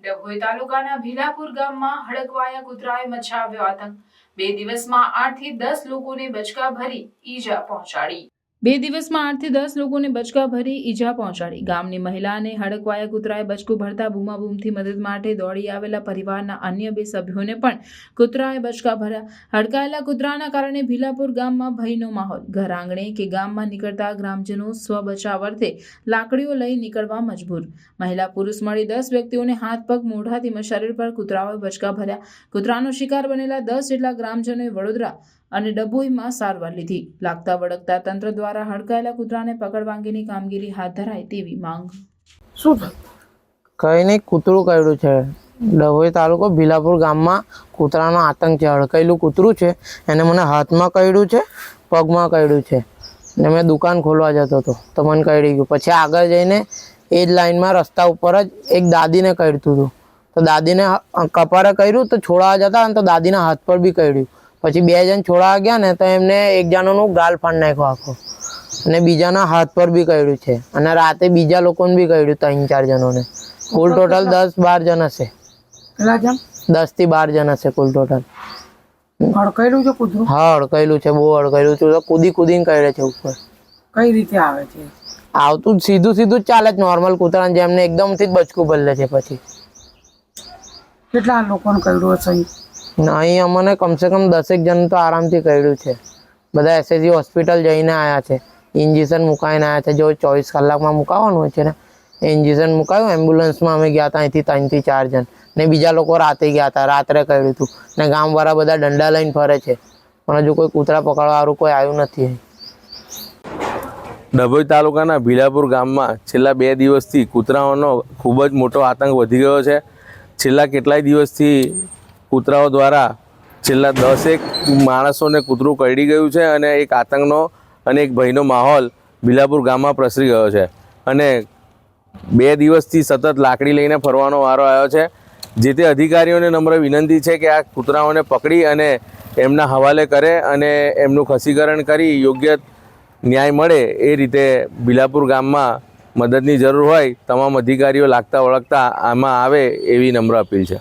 ડભોઈ તાલુકાના ભીલાપુર ગામમાં હડકવાયા કૂતરાએ મચાવ્યો આતંક। 2 દિવસમાં 8 થી 10 લોકોને બચકા ભરી ઈજા પહોંચાડી। ગામની મહિલાને હડકવાયા કૂતરાએ બચકું ભરતા બૂમાબૂમથી મદદ માટે દોડી આવેલા પરિવારના અન્ય 2 સભ્યોને પણ કૂતરાએ બચકા ભર્યા। હડકાયેલા કૂતરાના કારણે ભીલાપુર ગામમાં ભયનો માહોલ। ઘર આંગણે કે ગામમાં નીકળતા ગ્રામજનો સ્વ બચાવ અર્થે લાકડીઓ લઈ નીકળવા મજબૂર। મહિલા પુરુષ મળી 10 વ્યક્તિઓને હાથ પગ મોઢા તેમજ શરીર પર કૂતરાઓએ બચકા ભર્યા। કૂતરાનો શિકાર બનેલા 10 જેટલા ગ્રામજનોએ વડોદરા અને ડભોઈમાં સારવાર લીધી। લાગતા વળગતા તંત્ર દ્વારા હડકાયેલા કૂતરાને પકડવા અંગેની કામગીરી હાથ ધરાય તેવી માંગ। શું કઈ નહીં, કૂતરું કર્યું છે। ડભોઈ તાલુકો ભીલાપુર ગામમાં કૂતરાનો આતંક છે। હડકાયેલું કૂતરું છે, એને મને હાથમાં કર્યું છે, પગમાં કર્યું છે ને મેં દુકાન ખોલવા જતો હતો તો મને કરી ગયું। પછી આગળ જઈને એ જ લાઈનમાં રસ્તા ઉપર જ એક દાદીને કર્યું હતું તો દાદીને કપારે કર્યું તો છોડાવા જતા અને તો દાદીના હાથ પર બી કર્યું। પછી 2 જણ છોડાવા ગયા ને તો એમને એક જણાનું ગાલ ફાડી નાખ્યો આખો અને બીજાના હાથ પર બી કર્યું છે અને રાતે બીજા લોકોને બી કર્યું 3-4 જણોને। કુલ ટોટલ 10-12 જણ હશે। 10 થી 12 જણ હશે કુલ ટોટલ। હડકાયેલું છે કૂતરું? હા, હડકાયેલું છે, બહુ હડકાયેલું છે। તો કૂદીને કરે છે ઉપર। કઈ રીતે આવે છે? આવતું સીધું જ ચાલે છે નોર્મલ કૂતરાને જેમને એકદમથી જ બચકું ભરી લે છે। પછી કેટલા લોકોને કર્યું હશે? અહીં અમને કમસે કમ 10 જણ તો આરામથી કર્યું છે। બધા એસએસજી હોસ્પિટલ જઈને આવ્યા છે, ઇન્જેક્શન મુકાઈને આવ્યા છે। જો 24 કલાકમાં મુકાવવાનું હોય છે ને એ ઇન્જેક્શન મુકાયું। એમ્બ્યુલન્સમાં અમે ગયા હતા અહીંથી 3 થી 4 જણ ને બીજા લોકો રાતે ગયા હતા, રાત્રે કર્યું હતું ને ગામવાળા બધા દંડા લઈને ફરે છે પણ હજુ કોઈ કૂતરા પકડવાવાળું કોઈ આવ્યું નથી। ડભોઈ તાલુકાના ભીલાપુર ગામમાં છેલ્લા 2 દિવસથી કૂતરાઓનો ખૂબ જ મોટો આતંક વધી ગયો છે। છેલ્લા કેટલાય દિવસથી કૂતરાઓ દ્વારા છેલ્લા 10 માણસોને કૂતરું કરડી ગયું છે અને એક આતંકનો અને એક ભયનો માહોલ ભીલાપુર ગામમાં પ્રસરી ગયો છે અને 2 દિવસથી સતત લાકડી લઈને ફરવાનો વારો આવ્યો છે। જે તે અધિકારીઓને નમ્ર વિનંતી છે કે આ કૂતરાઓને પકડી અને એમના હવાલે કરે અને એમનું ખસીકરણ કરી યોગ્ય ન્યાય મળે એ રીતે ભીલાપુર ગામમાં મદદની જરૂર હોય તમામ અધિકારીઓ લાગતા વળગતા આમાં આવે એવી નમ્ર અપીલ છે।